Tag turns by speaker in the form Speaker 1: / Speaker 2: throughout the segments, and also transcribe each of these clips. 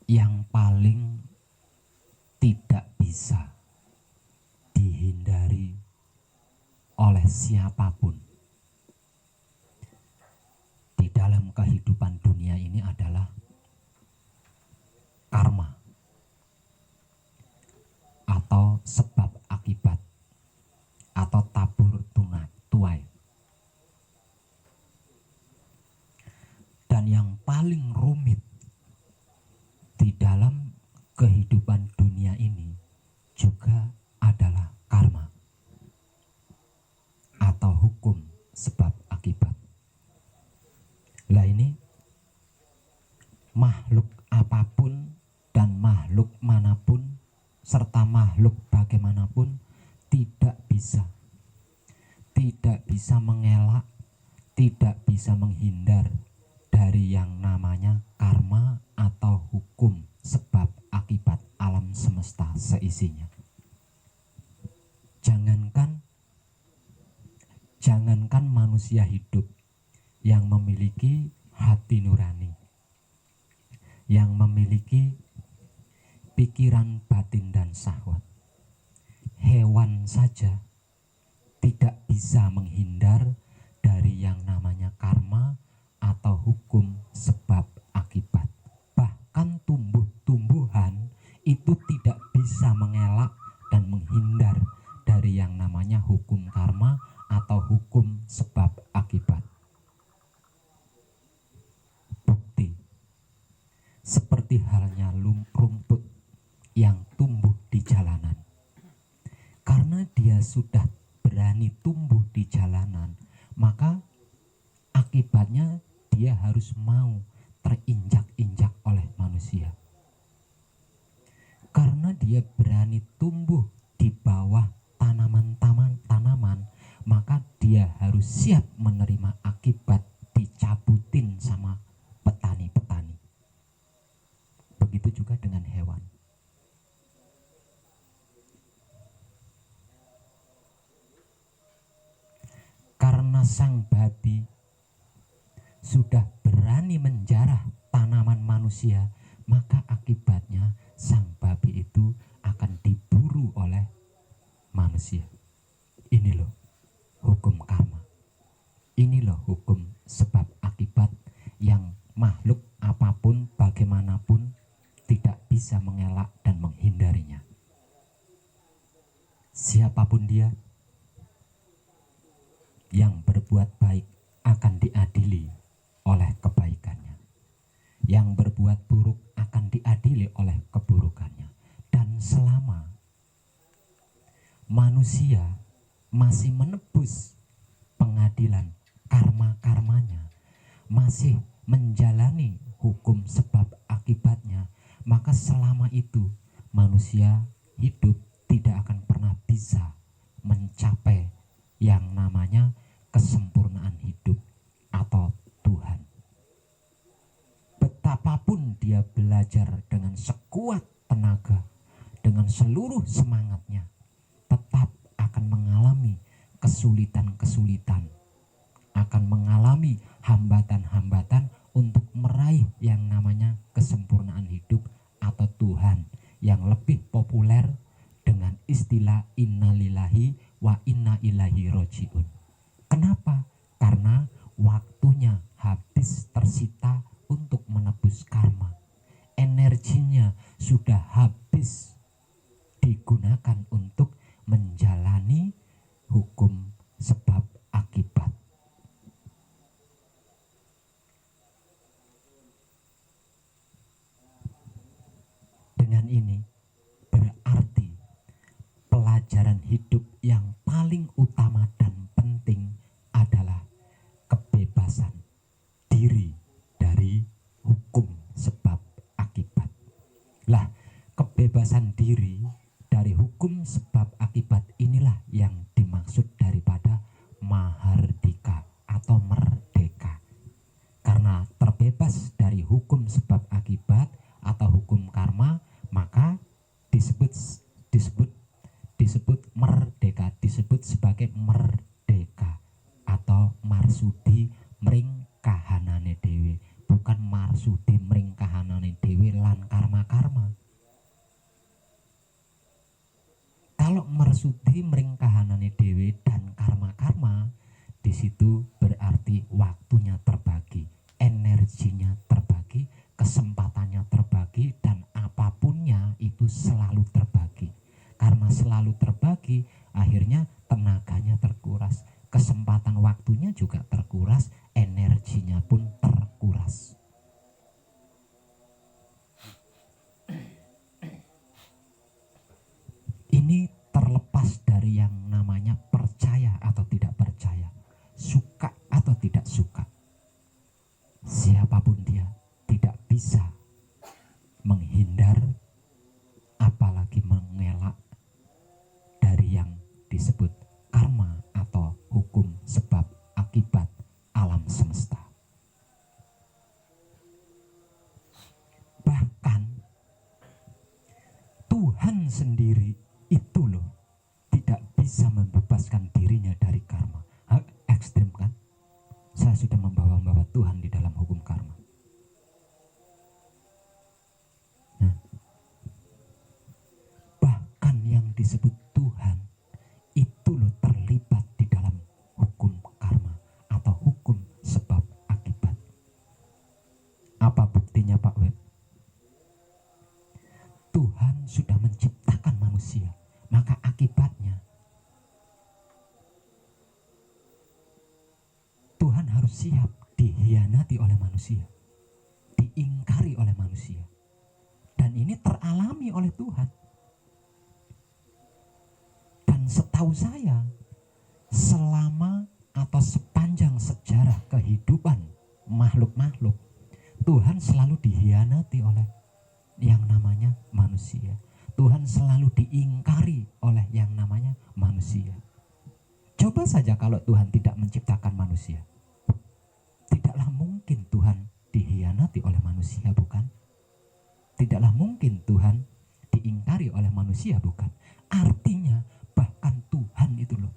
Speaker 1: yang paling tidak bisa dihindari oleh siapapun di dalam kehidupan dunia ini adalah karma atau sebab akibat atau tabur tuai. Dan yang paling rumit di dalam kehidupan dunia ini juga adalah karma atau hukum sebab akibat. Lah ini makhluk apapun dan makhluk manapun serta makhluk bagaimanapun tidak bisa mengelak, tidak bisa menghindar dari yang namanya karma atau hukum sebab akibat alam semesta seisinya. Jangankan manusia hidup yang memiliki hati nurani, yang memiliki pikiran batin dan syahwat, hewan saja tidak bisa menghindar dari yang namanya karma atau hukum sebab akibat. Bahkan tumbuh-tumbuhan itu tidak bisa mengelak dan menghindar dari yang namanya hukum karma atau hukum sebab akibat. Bukti, seperti halnya rumput yang tumbuh di jalanan. Karena dia sudah berani tumbuh di jalanan, maka akibatnya dia harus mau terinjak-injak oleh manusia. Karena dia berani tumbuh di bawah tanaman, maka dia harus siap menerima akibat dicabutin sama petani-petani. Begitu juga dengan hewan. Karena sang babi sudah berani menjarah tanaman manusia, maka akibatnya sang babi itu akan diburu oleh manusia. Ini loh hukum karma. Ini loh hukum sebab akibat yang makhluk apapun bagaimanapun tidak bisa mengelak dan menghindarinya. Siapapun dia yang berbuat baik akan diadili oleh kebaikannya. Yang berbuat buruk akan diadili oleh keburukannya. Dan selama manusia masih menebus pengadilan karma-karmanya, masih menjalani hukum sebab akibatnya, maka selama itu manusia hidup tidak akan pernah bisa mencapai yang namanya kesempurnaan hidup atau Tuhan. Betapapun dia belajar dengan sekuat tenaga, dengan seluruh semangatnya, tetap akan mengalami kesulitan-kesulitan, akan mengalami hambatan-hambatan untuk meraih yang namanya kesempurnaan hidup atau Tuhan, yang lebih populer dengan istilah innalillahi wa inna ilaihi rojiun. Kenapa? Karena waktunya habis tersita untuk menebus karma. Energinya sudah habis digunakan untuk menjalani hukum sebab akibat. Dengan ini berarti pelajaran hidup yang paling utama dan penting adalah kebebasan diri dari hukum sebab akibat. Lah, kebebasan diri dari hukum sebab akibat inilah yang dimaksud daripada mahardika atau merdeka. Karena terbebas dari hukum sebab akibat atau hukum karma, maka disebut merdeka, disebut sebagai merdeka atau marsudi mring kahanane dewe, bukan bukan marsudi mring kahanane dhewe lan karma-karma. Kalau marsudi mring kahanane dhewe dan karma-karma, di situ berarti waktunya terbagi, energinya terbagi, kesempatannya terbagi, dan apapunnya itu selalu terbagi. Karena selalu terbagi, akhirnya tenaganya terkuras, kesempatan waktunya juga terkuras, energinya pun terkuras. Ini terlepas dari yang namanya percaya atau tidak percaya, suka atau tidak suka. Siapapun dia tidak bisa menghindar, apalagi mengelak dari yang disebut karma atau hukum sebab akibat alam semesta. Bahkan Tuhan sendiri itu loh tidak bisa membebaskan dirinya dari karma. Ekstrim kan? Saya sudah membawa Tuhan di dalam hukum karma. Nah, bahkan yang disebut Tuhan itu loh terlibat di dalam hukum karma atau hukum sebab akibat. Apa buktinya Pak Web? Tuhan sudah menciptakan manusia, maka akibatnya Tuhan harus siap dihianati oleh manusia, diingkari oleh manusia, dan ini teralami oleh Tuhan. Dan setahu saya, selama atau sepanjang sejarah kehidupan makhluk-makhluk, Tuhan selalu dihianati oleh yang namanya manusia. Tuhan selalu diingkari oleh yang namanya manusia. Coba saja kalau Tuhan tidak menciptakan manusia, tidaklah mungkin Tuhan dihianati oleh manusia, bukan? Tidaklah mungkin Tuhan diingkari oleh manusia, bukan? Artinya bahkan Tuhan itu loh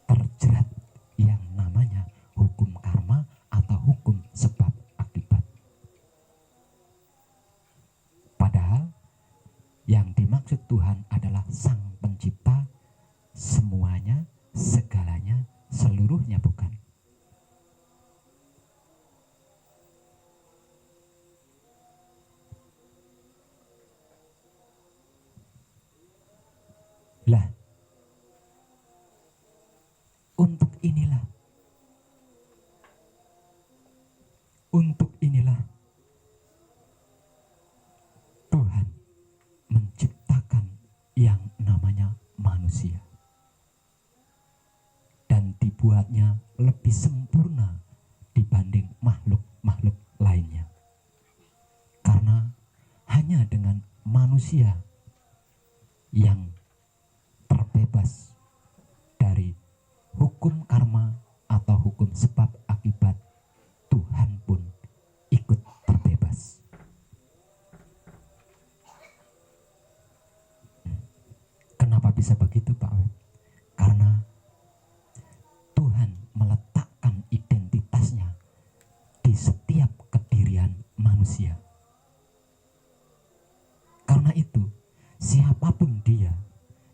Speaker 1: terjerat yang namanya hukum karma atau hukum sebab akibat. Padahal yang dimaksud Tuhan adalah Sang Pencipta semuanya, segalanya, seluruhnya, bukan? Lah, untuk inilah Tuhan menciptakan yang namanya manusia dan dibuatnya lebih sempurna dibanding makhluk-makhluk lainnya. Karena hanya dengan manusia yang terbebas dari hukum karma atau hukum sebab akibat, Tuhan pun ikut terbebas. Kenapa bisa begitu Pak Web? Karena Tuhan meletakkan identitasnya di setiap kedirian manusia. Karena itu, siapapun dia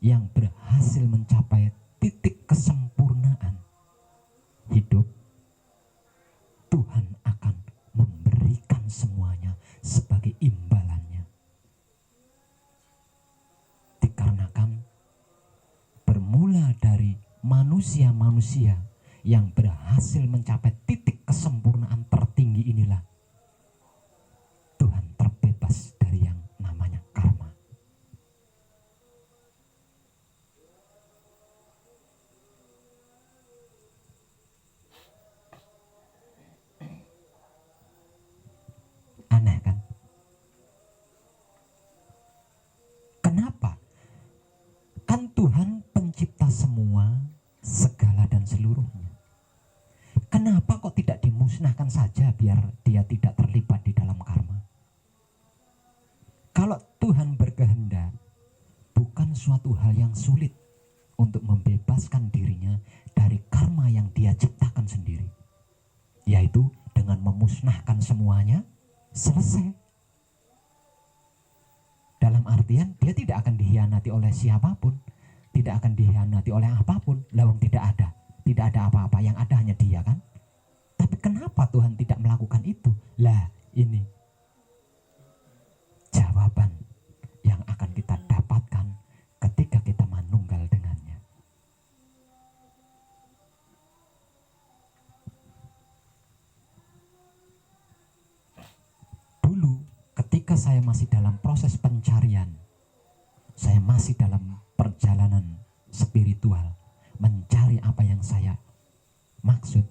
Speaker 1: yang berhasil mencapai titik kesempurnaan hidup, Tuhan akan memberikan semuanya sebagai imbalannya. Dikarenakan bermula dari manusia-manusia yang berhasil mencapai titik kesempurnaan tertinggi inilah Tuhan terbebas dari yang namanya karma. Aneh kan? Kenapa? Kan Tuhan pencipta semua, segala dan seluruhnya. Kenapa kok tidak dimusnahkan saja biar dia tidak terlibat di dalam karma? Kalau Tuhan berkehendak, bukan suatu hal yang sulit untuk membebaskan dirinya dari karma yang dia ciptakan sendiri, yaitu dengan memusnahkan semuanya, selesai. Dalam artian dia tidak akan dikhianati oleh siapapun, tidak akan dikhianati oleh apapun. Lawang tidak ada apa-apa, yang ada hanya dia kan. Tapi kenapa Tuhan tidak melakukan itu? Lah, ini jawaban yang akan kita dapatkan ketika kita manunggal dengannya. Dulu ketika saya masih dalam proses pencarian, saya masih dalam perjalanan spiritual, mencari apa yang saya maksud,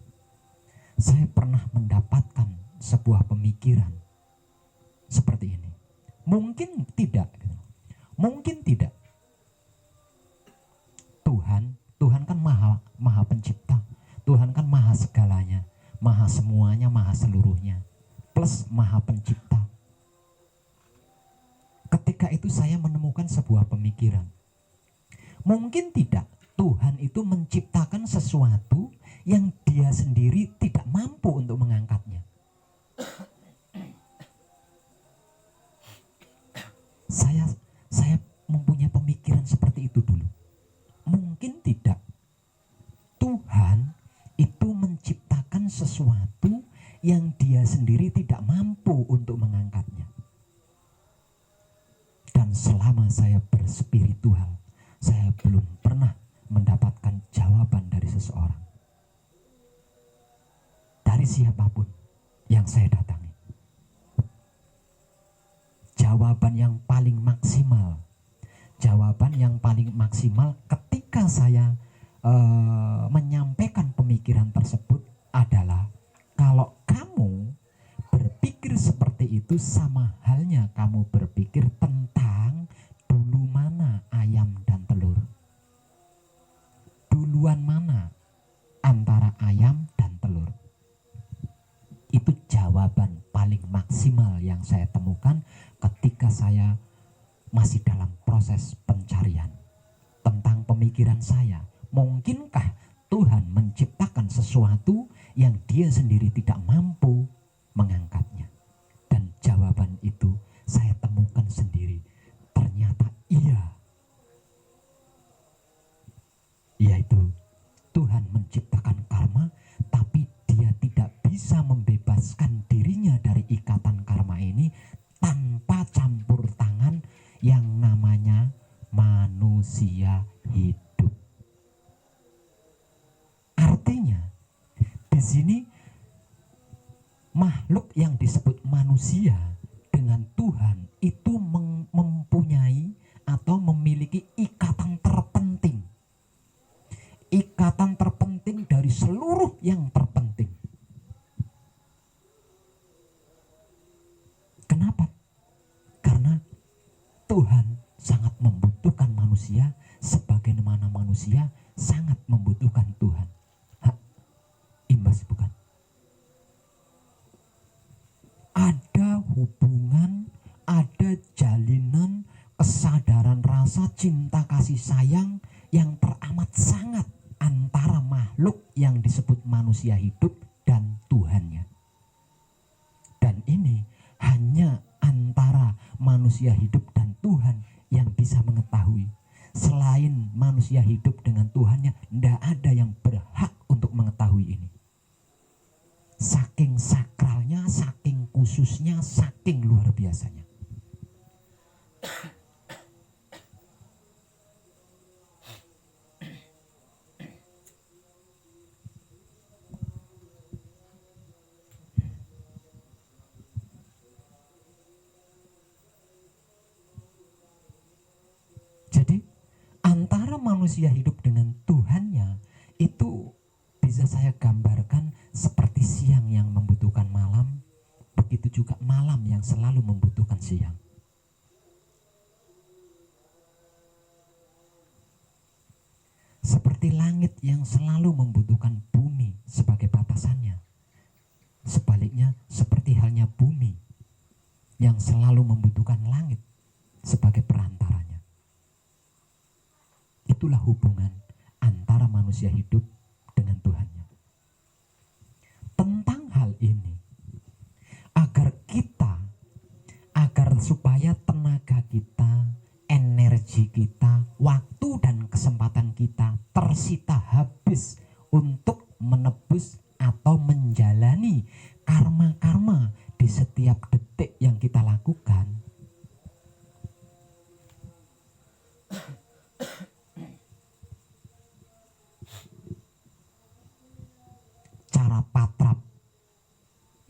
Speaker 1: saya pernah mendapatkan sebuah pemikiran seperti ini. Mungkin tidak. Tuhan kan maha pencipta. Tuhan kan maha segalanya, maha semuanya, maha seluruhnya, plus maha pencipta. Ketika itu saya menemukan sebuah pemikiran. Mungkin tidak Tuhan itu menciptakan sesuatu yang dia sendiri tidak mampu untuk mengangkatnya. Saya mempunyai pemikiran seperti itu dulu. Mungkin tidak Tuhan itu menciptakan sesuatu yang dia sendiri tidak mampu untuk mengangkatnya. Dan selama saya berspiritual, saya belum pernah mendapatkan jawaban dari seseorang, dari siapapun yang saya datangi. Jawaban yang paling maksimal ketika saya menyampaikan pemikiran tersebut adalah, kalau kamu berpikir seperti itu, sama halnya kamu berpikir tentang dulu mana ayam dan telur. Duluan mana antara ayam dan telur? Itu jawaban paling maksimal yang saya temukan ketika saya masih dalam proses pencarian tentang pemikiran saya. Mungkinkah Tuhan menciptakan sesuatu yang dia sendiri tidak mampu mengangkatnya? Dan jawaban itu saya temukan sendiri. Ternyata iya. Yaitu Tuhan menciptakan karma, tapi dia tidak bisa membebaskan dirinya dari ikatan karma ini tanpa campur tangan yang namanya manusia hidup. Artinya di sini makhluk yang disebut manusia dengan Tuhan itu mempunyai atau memiliki ikatan terpenting. Ikatan terpenting dari seluruh yang terpenting. Kenapa? Karena Tuhan sangat membutuhkan manusia, sebagaimana manusia sangat membutuhkan Tuhan. Hak imbas bukan? Ada hubungan, ada jalinan kesadaran rasa cinta kasih sayang yang teramat sangat antara makhluk yang disebut manusia hidup dan Tuhannya. Dan ini hanya antara manusia hidup dan Tuhan yang bisa mengetahui. Selain manusia hidup dengan Tuhannya, tidak ada yang berhak untuk mengetahui ini. Saking sakralnya, saking khususnya, saking luar biasanya. Jadi antara manusia hidup dengan Tuhannya itu bisa saya gambarkan seperti siang yang membutuhkan malam, begitu juga malam yang selalu membutuhkan siang. Seperti langit yang selalu membutuhkan bumi sebagai batasannya. Sebaliknya, seperti halnya bumi yang selalu membutuhkan langit sebagai perantaranya. Itulah hubungan antara manusia hidup dengan Tuhannya. Tentang hal ini, kita, waktu dan kesempatan kita tersita habis untuk menebus atau menjalani karma-karma di setiap detik yang kita lakukan, cara patrap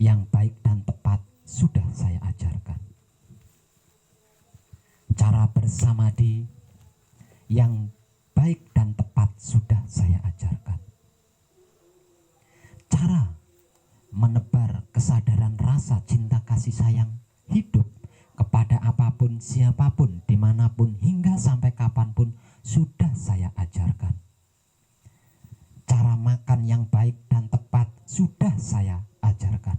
Speaker 1: yang baik dan tepat sudah saya ajarkan. Cara bersamadi yang baik dan tepat sudah saya ajarkan. Cara menebar kesadaran rasa cinta kasih sayang hidup kepada apapun, siapapun, dimanapun, hingga sampai kapanpun sudah saya ajarkan. Cara makan yang baik dan tepat sudah saya ajarkan.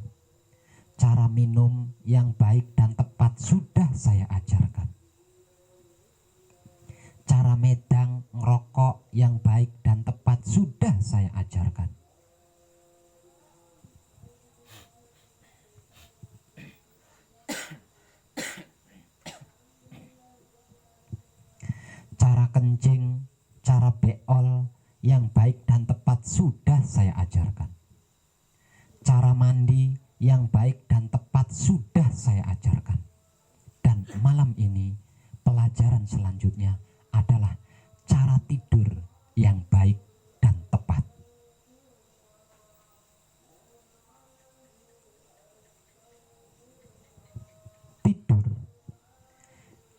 Speaker 1: Cara minum yang baik dan tepat sudah saya ajarkan. Cara medang ngerokok yang baik dan tepat sudah saya ajarkan. Cara kencing, cara beol yang baik dan tepat sudah saya ajarkan. Cara mandi yang baik dan tepat sudah saya ajarkan. Dan malam ini pelajaran selanjutnya adalah cara tidur yang baik dan tepat. Tidur,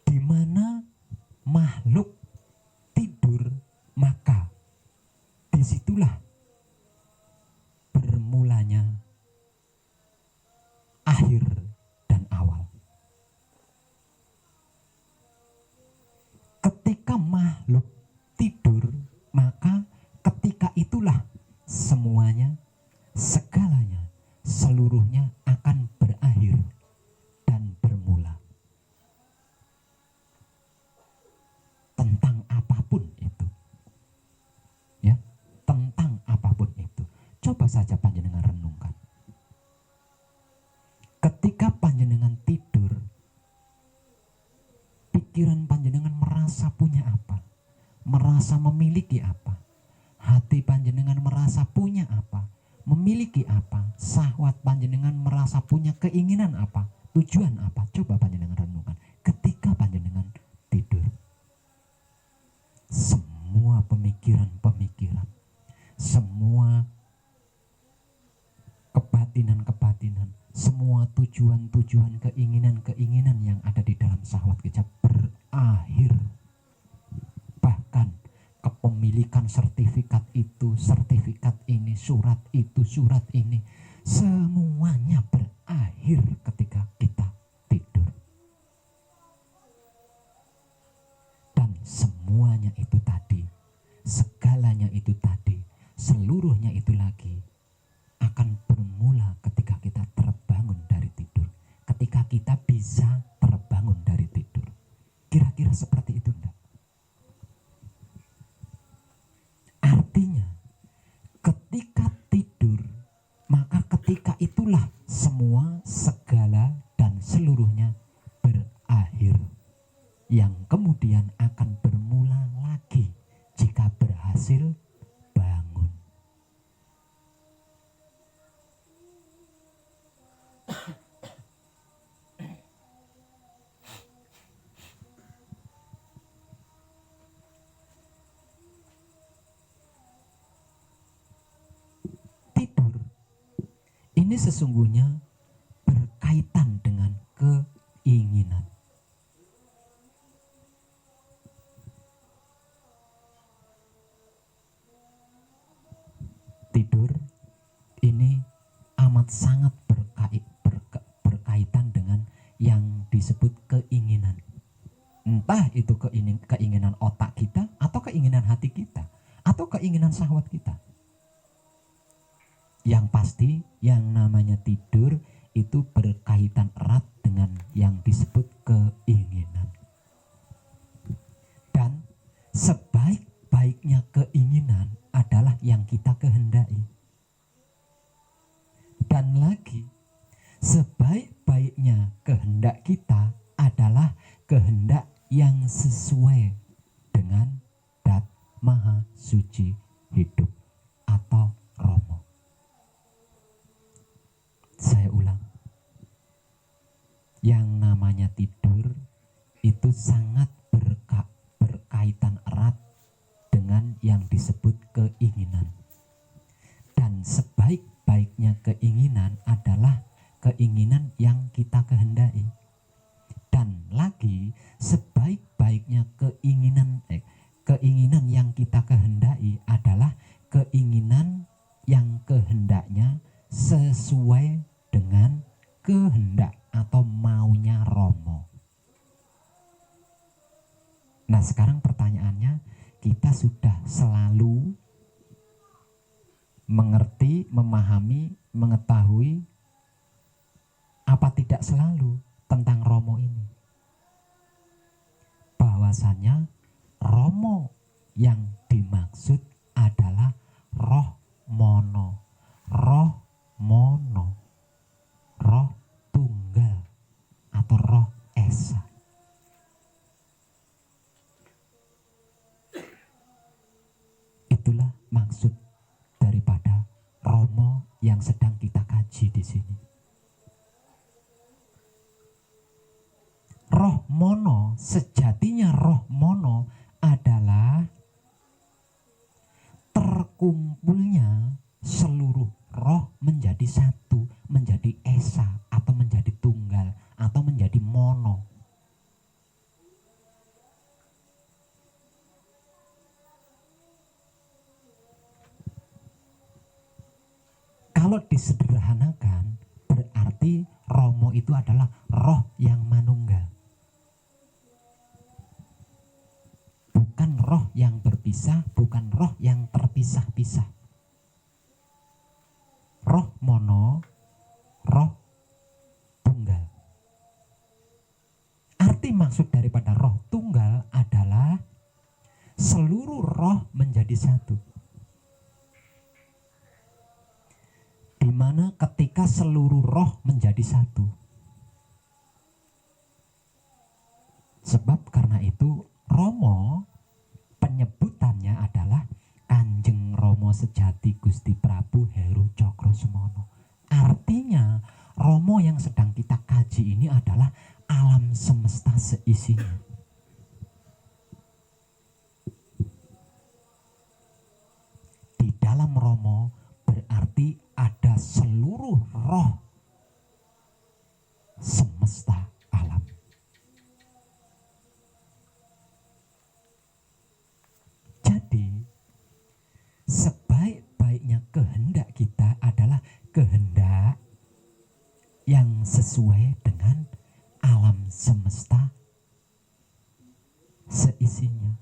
Speaker 1: di mana makhluk tidur, maka disitulah bermulanya akhir dan awal. Ketika makhluk tidur, maka ketika itulah semuanya, segalanya, seluruhnya akan berakhir dan bermula. Tentang apapun itu, ya, tentang apapun itu, coba saja panjenengan renungkan. Ketika panjenengan tidur, pikiran panjenengan merasa punya apa, merasa memiliki apa, hati panjenengan merasa punya apa, memiliki apa, syahwat panjenengan merasa punya keinginan apa, tujuan apa. Coba panjenengan renungkan ketika panjenengan tidur. Semua pemikiran-pemikiran, semua kebatinan-kebatinan, semua tujuan-tujuan, keinginan-keinginan yang ada di dalam syahwat kita berakhir. Bahkan kepemilikan sertifikat itu, sertifikat ini, surat itu, surat ini, semuanya berakhir ketika kita tidur. Dan semuanya itu tadi, segalanya itu tadi, seluruhnya itu lagi akan bermula ketika kita terbangun dari tidur. Ketika kita bisa terbangun dari tidur. Kira-kira seperti itu enggak? Artinya ketika tidur, maka ketika itulah semua, segala, dan seluruhnya berakhir. Yang kemudian akan bermula lagi jika berhasil bangun. Tidur ini sesungguhnya berkaitan dengan keinginan. Tidur ini amat sangat berkaitan dengan yang disebut keinginan. Entah itu keinginan otak kita, atau keinginan hati kita, atau keinginan syahwat kita. Yang pasti yang namanya tidur itu berkaitan erat dengan yang disebut keinginan. Dan sebaik-baiknya keinginan adalah yang kita kehendaki. Dan lagi, sebaik-baiknya kehendak kita adalah kehendak yang sesuai dengan Dat Maha Suci Hidup atau Romo. Saya ulang, yang namanya tidur itu sangat berkaitan erat dengan yang disebut keinginan. Dan sebaik-baiknya keinginan adalah keinginan yang kita kehendaki. Dan lagi sebaik-baiknya keinginan yang kita kehendaki adalah keinginan yang kehendaknya sesuai dengan kehendak atau maunya Romo. Nah, sekarang pertanyaannya, kita sudah selalu mengerti, memahami, mengetahui apa tidak selalu tentang Romo ini? Bahwasanya Romo yang dimaksud adalah roh mono, roh tunggal atau roh esa. Itulah maksud daripada Romo yang sedang kita kaji di sini. Roh mono, sejatinya roh mono adalah terkumpulnya seluruh roh menjadi satu, menjadi esa atau menjadi tunggal atau menjadi mono. Kalau disederhanakan, berarti Romo itu adalah roh yang manunggal. Bukan roh yang berpisah, bukan roh yang terpisah-pisah. Roh mono, roh tunggal. Arti maksud daripada roh tunggal adalah seluruh roh menjadi satu. Di mana ketika seluruh roh menjadi satu. Sebab karena itu Romo penyebutannya adalah Kanjeng Romo Sejati Gusti Prabu Heru Cokrosemono. Artinya Romo yang sedang kita kaji ini adalah alam semesta seisinya. Di dalam Romo berarti ada seluruh roh semesta alam. Jadi sebaik-baiknya kehendak kita adalah kehendak yang sesuai dengan alam semesta seisinya.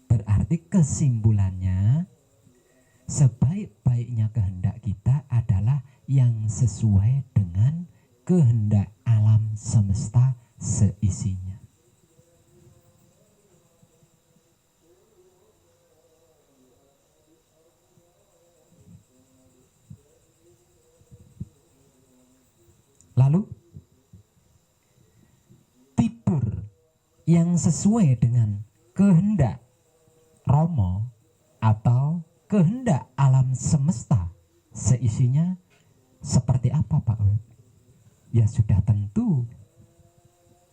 Speaker 1: Berarti kesimpulannya, sebaik-baiknya kehendak kita adalah yang sesuai dengan kehendak alam semesta seisinya. Lalu tidur yang sesuai dengan kehendak Romo atau kehendak alam semesta seisinya seperti apa, Pak Web? Ya sudah tentu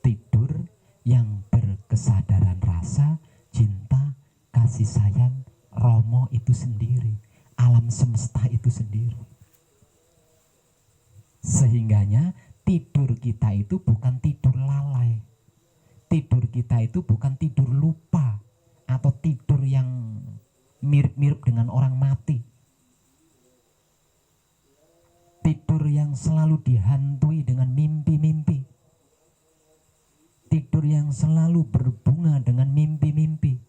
Speaker 1: tidur yang berkesadaran rasa, cinta, kasih sayang Romo itu sendiri, alam semesta itu sendiri. Sehingganya tidur kita itu bukan tidur lalai. Tidur kita itu bukan tidur lupa atau tidur yang mirip-mirip dengan orang mati. Tidur yang selalu dihantui dengan mimpi-mimpi. Tidur yang selalu berbunga dengan mimpi-mimpi.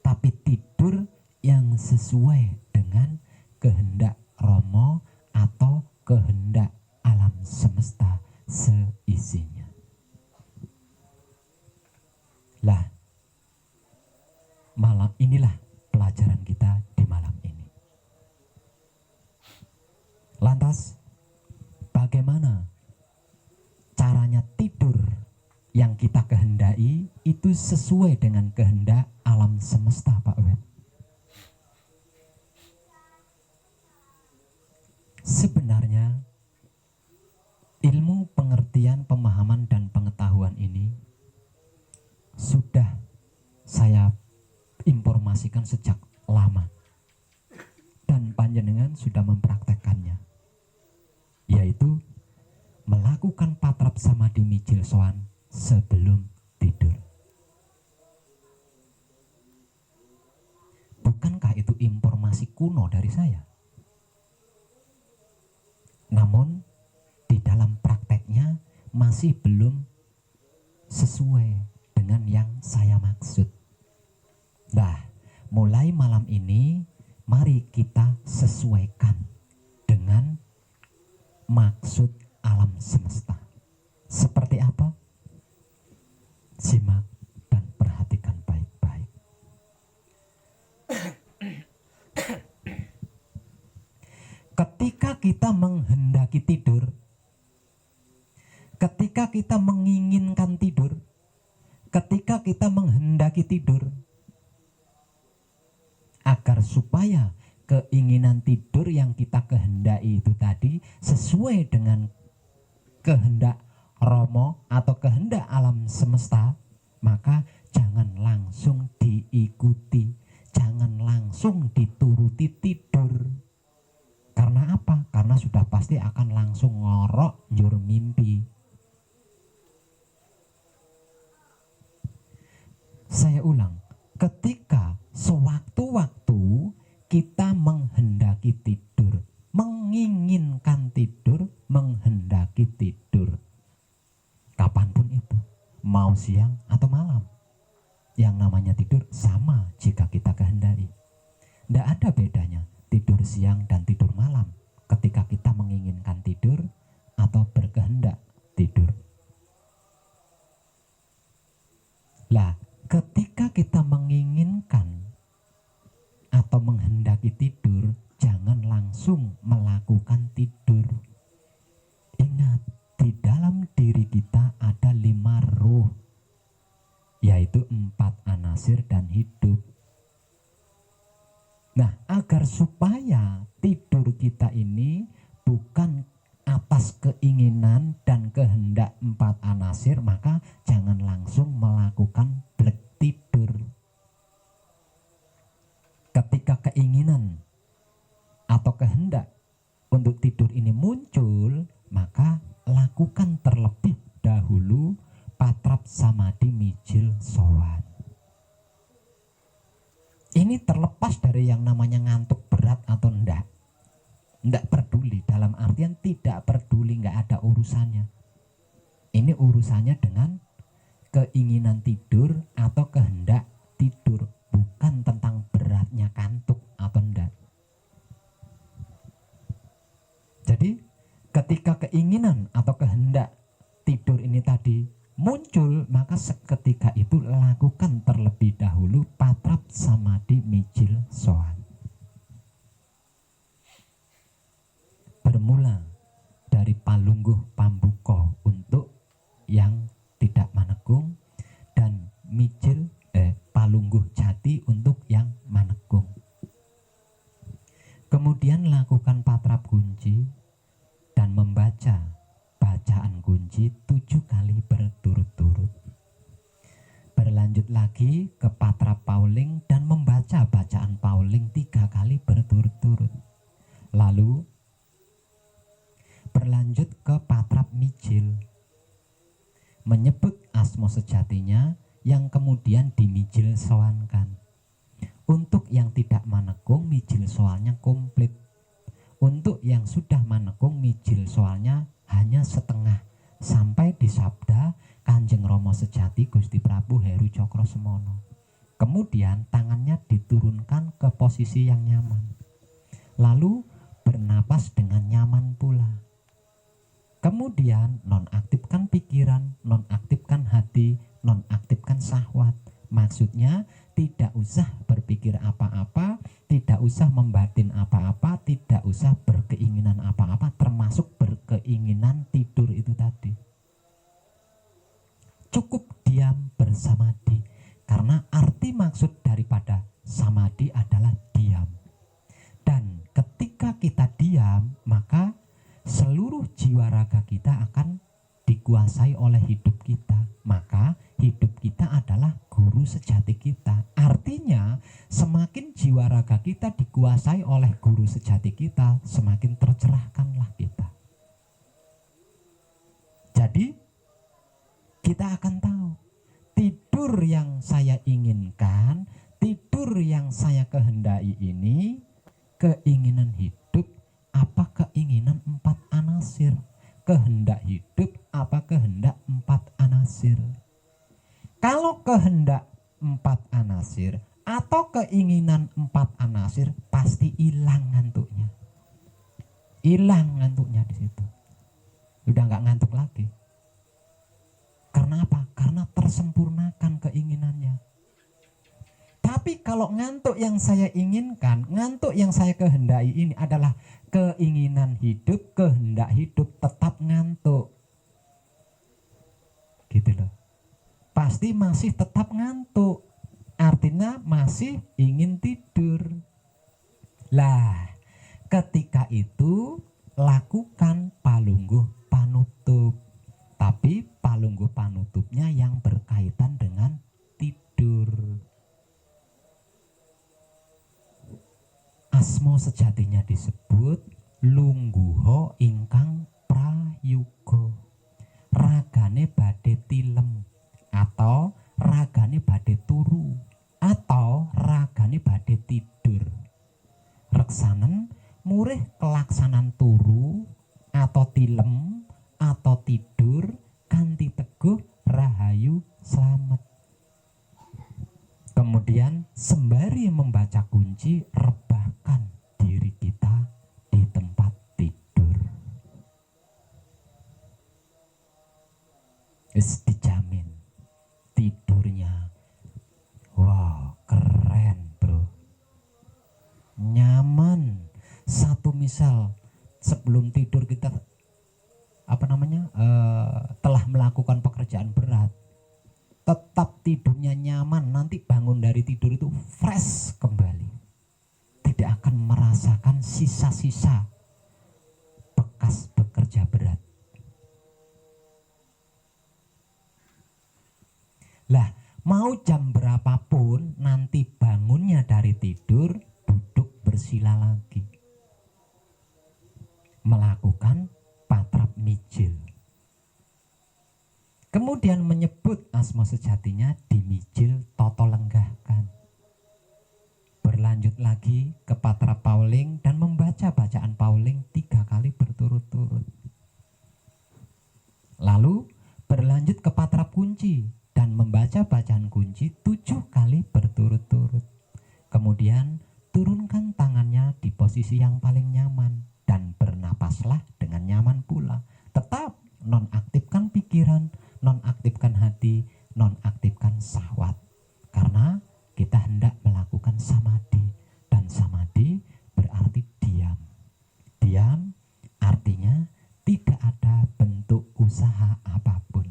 Speaker 1: Tapi tidur yang sesuai dengan kehendak Romo atau kehendak alam semesta seisinya. Lah, malam inilah pelajaran kita di malam ini. Lantas, bagaimana caranya tidur yang kita sesuai dengan kehendak alam semesta, Pak Web. Sebenarnya ilmu pengertian, pemahaman, dan pengetahuan ini sudah saya informasikan sejak lama, dan panjenengan sudah mempraktekkannya, yaitu melakukan patrap samadhi mijil sowan sebelum tidur. Bukankah itu informasi kuno dari saya? Namun di dalam prakteknya masih belum sesuai dengan yang saya maksud. Nah, mulai malam ini mari kita sesuaikan dengan maksud alam semesta. Seperti apa? Simak dan perhatikan baik-baik. Ketika kita menghendaki tidur, ketika kita menginginkan tidur, ketika kita menghendaki tidur, agar supaya keinginan tidur yang kita kehendaki itu tadi sesuai dengan kehendak Romo atau kehendak alam semesta, maka jangan langsung diikuti, jangan langsung dituruti tidur. Karena apa? Karena sudah pasti akan langsung ngorok njur mimpi. Saya ulang, ketika sewaktu-waktu kita menghendaki tidur, menginginkan tidur, menghendaki tidur, kapanpun itu, mau siang atau malam, yang namanya tidur sama jika kita kehendaki. Tidak ada bedanya tidur siang dan tidur malam ketika kita menginginkan tidur atau berkehendak tidur. Lah, ketika kita menginginkan atau menghendaki tidur, jangan langsung melakukan tidur. Ingat, di dalam diri kita ada 5 ruh, yaitu 4 anasir dan hidup. Nah, agar supaya tidur kita ini bukan atas keinginan dan kehendak 4 anasir, maka jangan langsung melakukan blek tidur. Ketika keinginan atau kehendak untuk tidur ini muncul, maka lakukan terlebih dahulu patrap samadhi mijil sowan. Ini terlepas dari yang namanya ngantuk berat atau enggak. Enggak peduli, dalam artian tidak peduli, enggak ada urusannya. Ini urusannya dengan keinginan tidur atau kehendak tidur, bukan tentang beratnya kantuk atau enggak. Jadi ketika keinginan atau kehendak tidur ini tadi muncul, maka seketika itu lakukan terlebih dahulu patrap samadhi mijil sowan. Bermula dari palungguh pambuka untuk yang tidak manekung, dan mijil palungguh jati untuk yang manekung. Kemudian lakukan patrap kunci dan membaca bacaan kunci 7 kali berturut-turut. Berlanjut lagi ke patrap pauling dan membaca bacaan pauling 3 kali berturut-turut. Lalu berlanjut ke patrap mijil, menyebut asma sejatinya yang kemudian dimijil sowankan. Untuk yang tidak manekung, mijil soalnya komplit. Untuk yang sudah manekung, mijil soalnya hanya setengah, sampai di sabda Kanjeng Rama Sejati Gusti Prabu Heru Cokro Semono. Kemudian tangannya diturunkan ke posisi yang nyaman, lalu bernapas dengan nyaman pula. Kemudian nonaktifkan pikiran, nonaktifkan hati, nonaktifkan syahwat. Maksudnya tidak usah berpikir apa-apa, tidak usah membatin apa-apa, tidak usah berkeinginan apa-apa, termasuk berkeinginan tidur itu tadi. Cukup diam bersamadi. Karena arti maksud daripada samadhi adalah diam. Dan ketika kita diam, maka seluruh jiwa raga kita akan dikuasai oleh hidup kita. Maka hidup kita adalah guru sejati kita. Artinya semakin jiwa raga kita dikuasai oleh guru sejati kita, semakin tercerahkanlah kita. Jadi kita akan tahu tidur yang saya inginkan, tidur yang saya kehendaki ini, keinginan hidup apa keinginan 4 anasir, kehendak hidup apa kehendak 4 anasir. Kalau kehendak 4 anasir atau keinginan 4 anasir, pasti hilang ngantuknya. Hilang ngantuknya di situ. Udah nggak ngantuk lagi. Karena apa? Karena tersempurnakan keinginannya. Tapi kalau ngantuk yang saya inginkan, ngantuk yang saya kehendaki ini adalah keinginan hidup, kehendak hidup, tetap ngantuk. Gitu loh. Pasti masih tetap ngantuk. Artinya masih ingin tidur. Lah, ketika itu lakukan palungguh panutup. Tapi palungguh panutupnya yang berkaitan dengan tidur. Asmo sejatinya disebut lungguho ingkang prayuga. Ragane badhe tilem, atau ragane badhe turu, atau ragane badhe tidur. Reksanen murih kelaksanan turu atau tilem atau tidur kanthi teguh rahayu slamet. Kemudian sembari membaca kunci, rebahkan diri kita di tempat tidur. Dijamin tidurnya wow, keren bro, nyaman. Satu misal sebelum tidur kita telah melakukan pekerjaan berat, tetap tidurnya nyaman, nanti bangun dari tidur itu fresh kembali, tidak akan merasakan sisa-sisa bekas bekerja berat. Lah, mau jam berapapun nanti bangunnya dari tidur, duduk bersila lagi, melakukan patrap mijil. Kemudian menyebut asma sejatinya dimijil toto lenggahkan. Berlanjut lagi ke patrap pauling dan membaca bacaan pauling 3 kali berturut-turut. Lalu berlanjut ke patrap kunci dan membaca bacaan kunci 7 kali berturut-turut. Kemudian turunkan tangannya di posisi yang paling nyaman dan bernapaslah dengan nyaman pula. Tetap nonaktifkan pikiran, nonaktifkan hati, nonaktifkan syahwat. Karena kita hendak melakukan samadhi, dan samadhi berarti diam. Diam artinya tidak ada bentuk usaha apapun.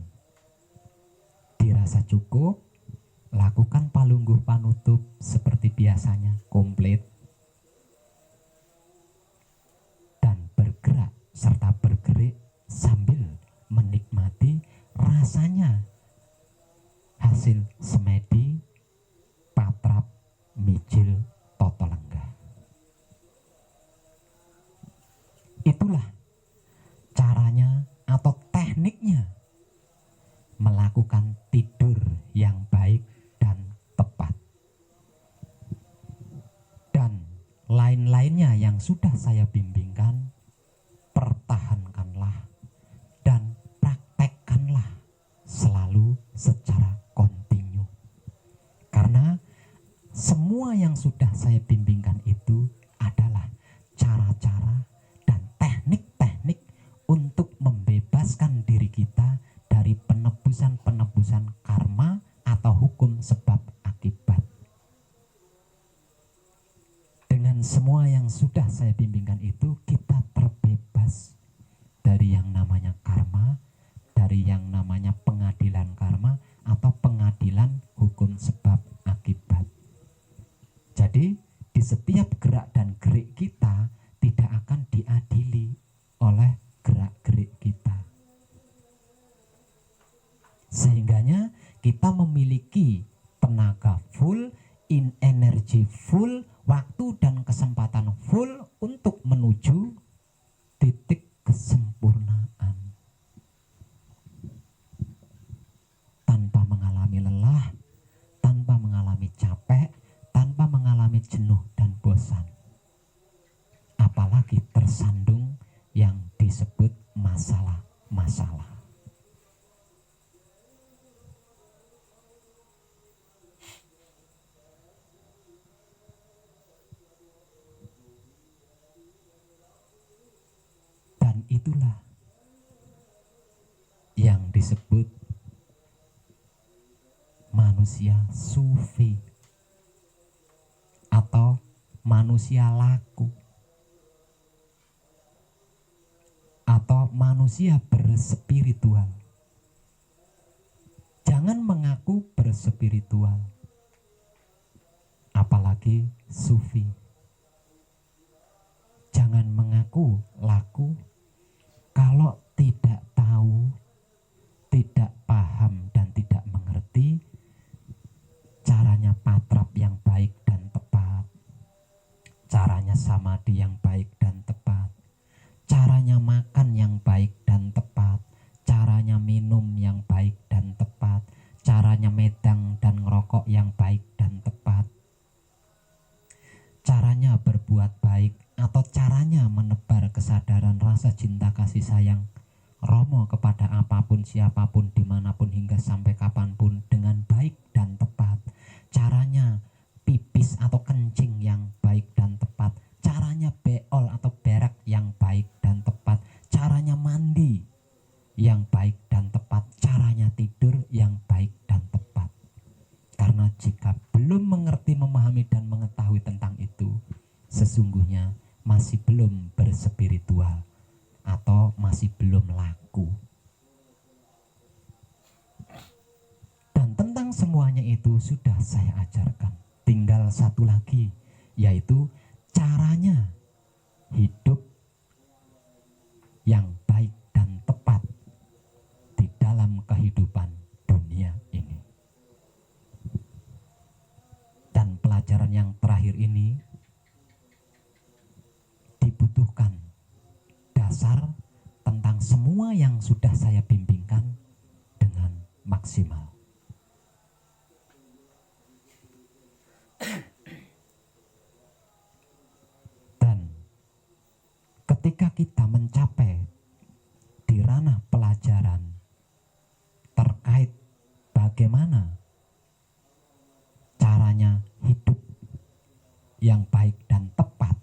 Speaker 1: Dirasa cukup, lakukan palungguh panutup seperti biasanya, komplit. Dan bergerak serta bergerik sambil menikmati rasanya hasil semedi patrap mijil toto lenggah. Itulah caranya atau tekniknya melakukan tidur yang baik dan tepat. Dan lain-lainnya yang sudah saya bimbingkan, pertahankanlah dan praktekkanlah selalu secara kontinu. Karena semua yang sudah saya bimbingkan itu adalah cara-cara dan teknik-teknik untuk membebaskan diri kita dari penebusan-penebusan karma atau hukum sebab akibat. Dengan semua yang sudah saya bimbingkan itu, kita terbebas dari yang namanya karma, dari yang namanya pengadilan karma atau pengadilan hukum sebab Jadi di setiap gerak dan gerik kita tidak akan diadili oleh gerak-gerik kita. Sehingganya kita memiliki tenaga full, energi full, waktu dan kesempatan full untuk menuju titik kesempurnaan. Tanpa mengalami lelah, tanpa mengalami capek, tanpa mengalami jenuh dan bosan. Apalagi tersandung yang disebut masalah-masalah. Dan itulah yang disebut manusia sufi atau manusia laku atau manusia berspiritual. Jangan mengaku berspiritual, apalagi sufi. Jangan mengaku laku kalau tidak tahu, tidak paham dan tidak mengerti caranya patrap yang baik dan tepat, caranya samadhi yang baik dan tepat, caranya makan yang baik dan tepat, caranya minum yang baik dan tepat, caranya medang dan ngerokok yang baik dan tepat, caranya berbuat baik atau caranya menebar kesadaran rasa cinta kasih sayang Romo kepada apapun, siapapun, dimanapun, hingga sampai kapanpun dengan baik dan tepat. Caranya pipis atau kencing yang baik dan tepat, caranya beol atau berak yang baik dan tepat, caranya mandi yang baik dan tepat, caranya tidur yang baik dan tepat. Karena jika belum mengerti, memahami dan mengetahui tentang itu, sesungguhnya masih belum berspiritual atau masih belum laku. Dan tentang semuanya itu sudah saya ajarkan. Tinggal satu lagi, yaitu caranya hidup yang baik dan tepat di dalam kehidupan dunia ini. Dan pelajaran yang terakhir ini dibutuhkan dasar tentang semua yang sudah saya bimbingkan dengan maksimal. Dan ketika kita mencapai di ranah pelajaran terkait bagaimana caranya hidup yang baik dan tepat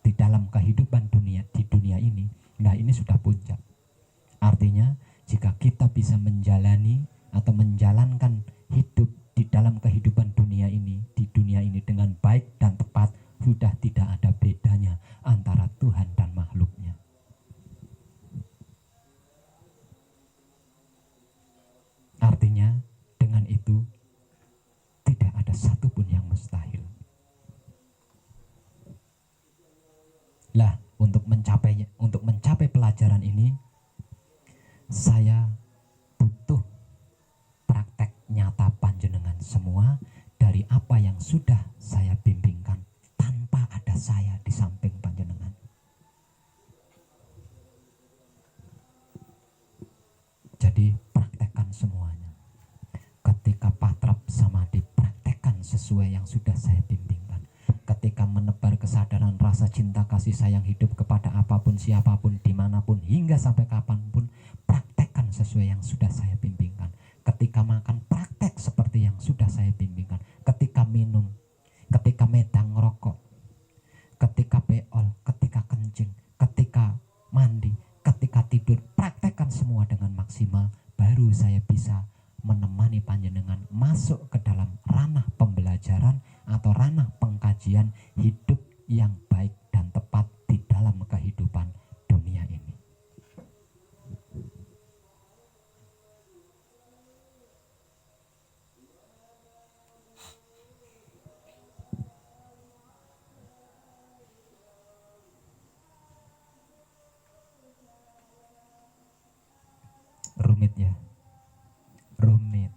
Speaker 1: di dalam kehidupan di dunia ini, nah ini sudah puncak. Artinya jika kita bisa menjalani atau menjalankan hidup di dalam kehidupan dunia ini, di dunia ini dengan baik dan tepat, sudah tidak ada bedanya antara Tuhan dan makhluknya. Artinya dengan itu tidak ada satupun yang mustahil. Lah, untuk mencapai pelajaran ini, saya butuh praktek nyata panjenengan semua dari apa yang sudah saya bimbingkan tanpa ada saya di samping panjenengan. Jadi praktekkan semuanya. Ketika patrap samadhi, praktekkan sesuai yang sudah saya bimbingkan. Ketika menebar kesadaran rasa cinta kasih sayang hidup kepada apapun, siapapun, dimanapun, hingga sampai kapanpun, praktekkan sesuai yang sudah saya bimbingkan. Ketika makan, praktek seperti yang sudah saya bimbingkan. Ketika minum, ketika medang rokok, ketika beol, ketika kencing, ketika mandi, ketika tidur, praktekkan semua dengan maksimal. Baru saya bisa menemani panjenengan masuk ke dalam ranah pembelajaran atau ranah pengkajian hidup yang baik dan tepat di dalam kehidupan dunia ini. rumit ya. Rumit.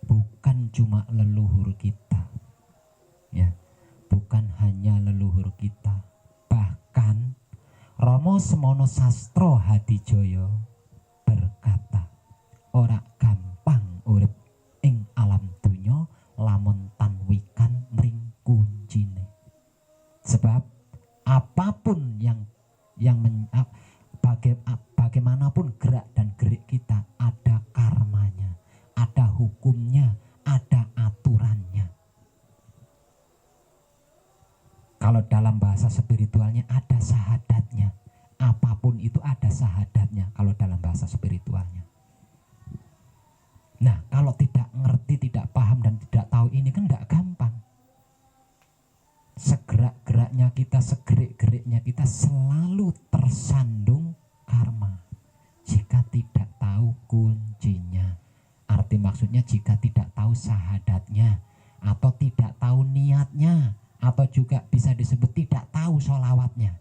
Speaker 1: Bukan cuma leluhur kita. Ya. Bukan hanya leluhur kita. Bahkan Rama Semono Sastro Hadijoyo berkata, ora gampang urip ing alam dunya lamun tanwikan mring kuncine. Sebab apapun bagaimanapun gerak dan gerik kita ada karmanya, ada hukumnya, ada aturannya. Kalau dalam bahasa spiritualnya ada sahadatnya. Apapun itu ada sahadatnya kalau dalam bahasa spiritualnya. Nah, kalau tidak ngerti, tidak paham dan tidak tahu ini kan tidak gampang. Segerak-geraknya kita, segerik-geriknya kita selalu tersandung karma. Jika tidak tahu kuncinya. Arti maksudnya jika tidak tahu sahadatnya, atau tidak tahu niatnya, atau juga bisa disebut tidak tahu sholawatnya.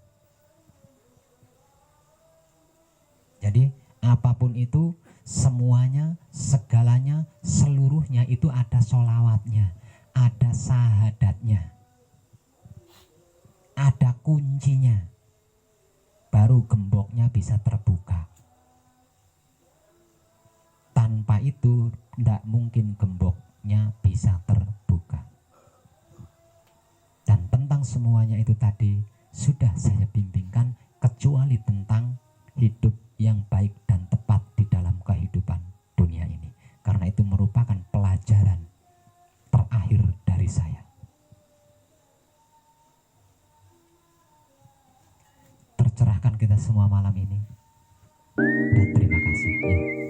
Speaker 1: Jadi apapun itu, semuanya, segalanya, seluruhnya itu ada sholawatnya, ada sahadatnya, ada kuncinya. Baru gemboknya bisa terbuka. Tanpa itu tidak mungkin gemboknya bisa terbuka. Dan tentang semuanya itu tadi sudah saya bimbingkan, kecuali tentang hidup yang baik dan tepat di dalam kehidupan dunia ini. Karena itu merupakan pelajaran terakhir dari saya. Tercerahkan kita semua malam ini. Dan terima kasih ya.